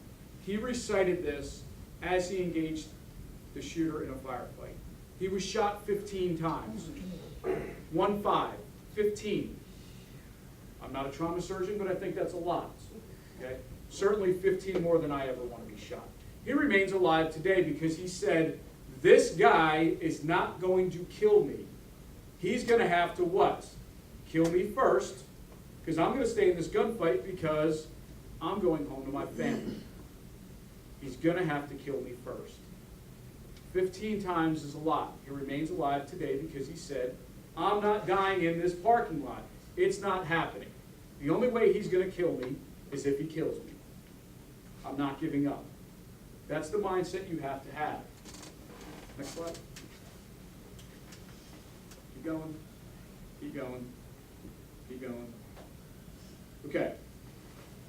[SPEAKER 1] He recited this as he engaged the shooter in a firefight. He was shot 15 times. 15. I'm not a trauma surgeon, but I think that's a lot. Okay? Certainly 15 more than I ever want to be shot. He remains alive today because he said, this guy is not going to kill me. He's going to have to what? Kill me first, because I'm going to stay in this gunfight because I'm going home to my family. He's going to have to kill me first. 15 times is a lot. He remains alive today because he said, I'm not dying in this parking lot. It's not happening. The only way he's going to kill me is if he kills me. I'm not giving up. That's the mindset you have to have. Next slide. Keep going. Keep going. Keep going. Okay.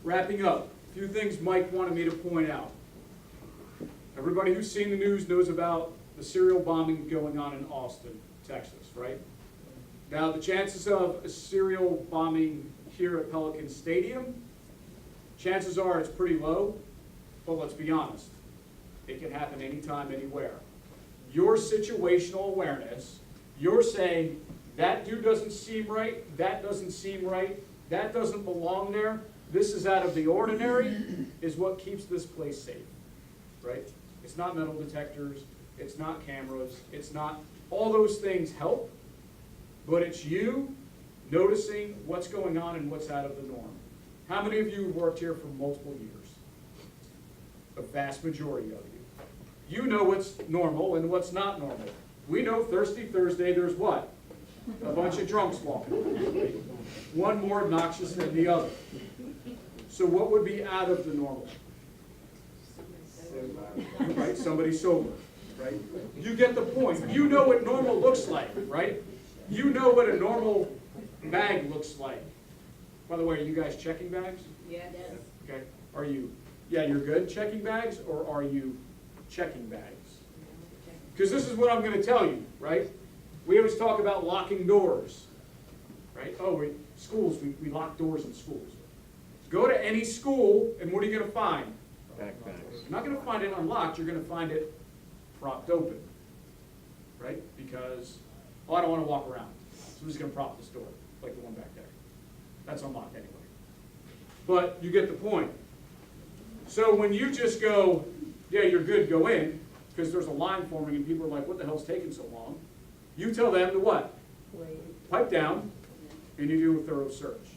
[SPEAKER 1] Wrapping up. A few things Mike wanted me to point out. Everybody who's seen the news knows about the serial bombing going on in Austin, Texas, right? Now, the chances of a serial bombing here at Pelican Stadium, chances are it's pretty low, but let's be honest. It can happen anytime, anywhere. Your situational awareness, You're saying, that dude doesn't seem right, that doesn't seem right, that doesn't belong there, this is out of the ordinary, is what keeps this place safe, right? It's not metal detectors, it's not cameras, it's not, all those things help, but it's you noticing what's going on and what's out of the norm. How many of you have worked here for multiple years? The vast majority of you. You know what's normal and what's not normal. We know Thirsty Thursday, there's what? A bunch of drunks walking around. One more obnoxious than the other. So what would be out of the normal? Right, somebody sober, right? You get the point. You know what normal looks like, right? You know what a normal bag looks like. By the way, are you guys checking bags?
[SPEAKER 4] Yes.
[SPEAKER 1] Okay. Are you, yeah, you're good checking bags, or are you checking bags? Because this is what I'm going to tell you, right? We always talk about locking doors, right? Oh, schools, we lock doors in schools. Go to any school, and what are you going to find?
[SPEAKER 2] Backpacks.
[SPEAKER 1] You're not going to find it unlocked, you're going to find it propped open, right? Because, oh, I don't want to walk around, so I'm just going to prop this door, like the one back there. That's unlocked anyway. But you get the point. So when you just go, yeah, you're good, go in, because there's a line forming and people are like, what the hell's taking so long? You tell them to what? Pipe down, and you do a thorough search.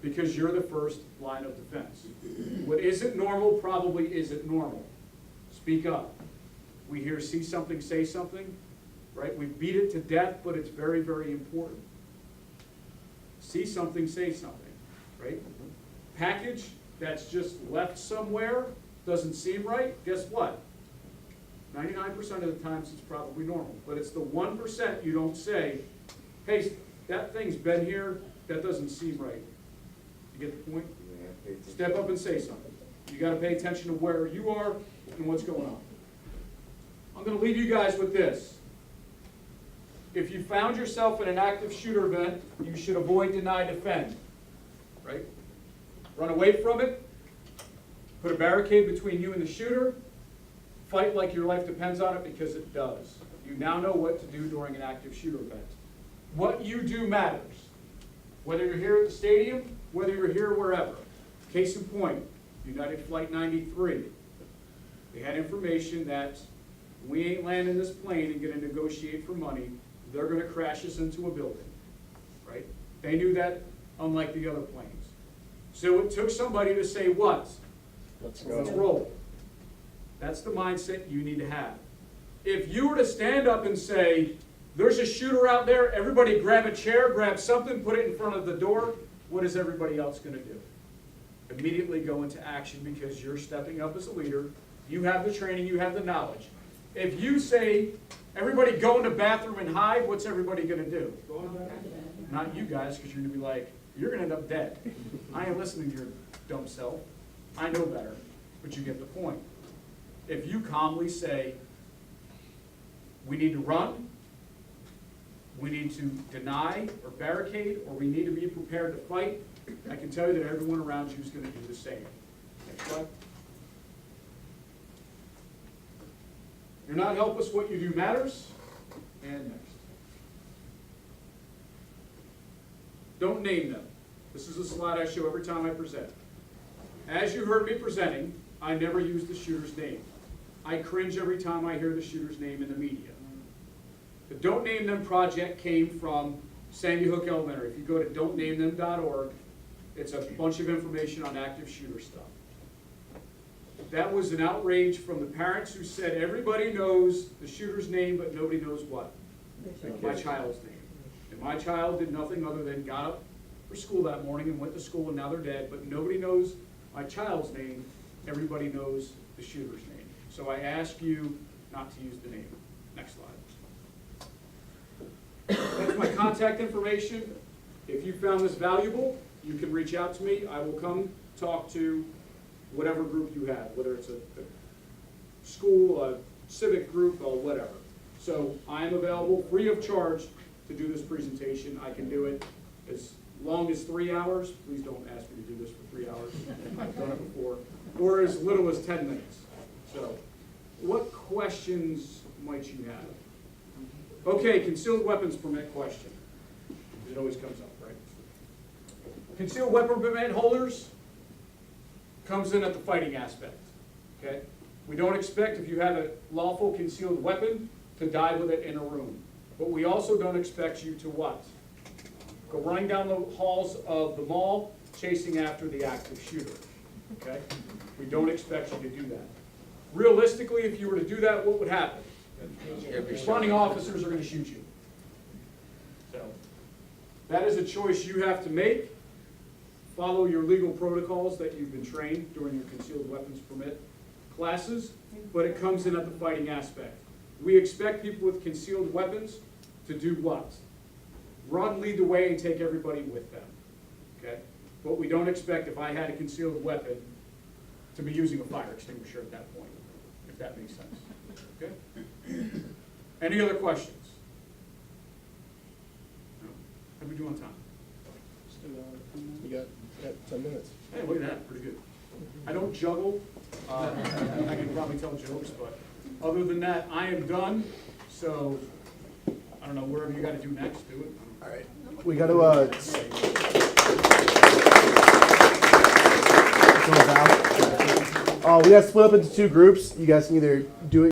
[SPEAKER 1] Because you're the first line of defense. What isn't normal probably isn't normal. Speak up. We hear see something, say something, right? We beat it to death, but it's very, very important. See something, say something, right? Package that's just left somewhere, doesn't seem right, guess what? 99% of the times it's probably normal, but it's the 1% you don't say, hey, that thing's been here, that doesn't seem right. You get the point? Step up and say something. You got to pay attention to where you are and what's going on. I'm going to leave you guys with this. If you found yourself in an active shooter event, you should avoid, deny, defend. Right? Run away from it. Put a barricade between you and the shooter. Fight like your life depends on it, because it does. You now know what to do during an active shooter event. What you do matters. Whether you're here at the stadium, whether you're here wherever. Case in point, United Flight 93. They had information that we ain't landing this plane and going to negotiate for money. They're going to crash us into a building, right? They knew that, unlike the other planes. So it took somebody to say, what? Let's roll. That's the mindset you need to have. If you were to stand up and say, there's a shooter out there, everybody grab a chair, grab something, put it in front of the door, what is everybody else going to do? Immediately go into action, because you're stepping up as a leader. You have the training, you have the knowledge. If you say, everybody go in the bathroom and hide, what's everybody going to do? Not you guys, because you're going to be like, you're going to end up dead. I ain't listening to your dumb self. I know better, but you get the point. If you calmly say, we need to run, we need to deny or barricade, or we need to be prepared to fight, I can tell you that everyone around you is going to do the same. Next slide. You're not helpless, what you do matters. And next. Don't name them. This is a slide I show every time I present. As you heard me presenting, I never use the shooter's name. I cringe every time I hear the shooter's name in the media. The Don't Name Them project came from Sandy Hook Elementary. If you go to don'tnamethem.org, it's a bunch of information on active shooter stuff. That was an outrage from the parents who said everybody knows the shooter's name, but nobody knows what? My child's name. And my child did nothing other than got up for school that morning and went to school, and now they're dead, but nobody knows my child's name. Everybody knows the shooter's name. So I ask you not to use the name. Next slide. That's my contact information. If you found this valuable, you can reach out to me. I will come talk to whatever group you have, whether it's a school, a civic group, or whatever. So I am available free of charge to do this presentation. I can do it as long as 3 hours. Please don't ask me to do this for 3 hours. I've done it before. Or as little as 10 minutes. So what questions might you have? Okay, concealed weapons permit question. It always comes up, right? Concealed weapon permit holders comes in at the fighting aspect, okay? We don't expect, if you have a lawful concealed weapon, to die with it in a room. But we also don't expect you to what? Go running down the halls of the mall, chasing after the active shooter, okay? We don't expect you to do that. Realistically, if you were to do that, what would happen? Responding officers are going to shoot you. So, that is a choice you have to make. Follow your legal protocols that you've been trained during your concealed weapons permit classes, but it comes in at the fighting aspect. We expect people with concealed weapons to do what? Run, lead the way, and take everybody with them, okay? But we don't expect, if I had a concealed weapon, to be using a fire extinguisher at that point, if that makes sense, okay? Any other questions? No? How do we do on time?
[SPEAKER 6] You got 10 minutes.
[SPEAKER 1] Hey, look at that, pretty good. I don't juggle, I can probably tell jokes, but other than that, I am done, so, I don't know, wherever you gotta do next, do it.
[SPEAKER 6] All right. We got to, we got split up into two groups. You guys can either do it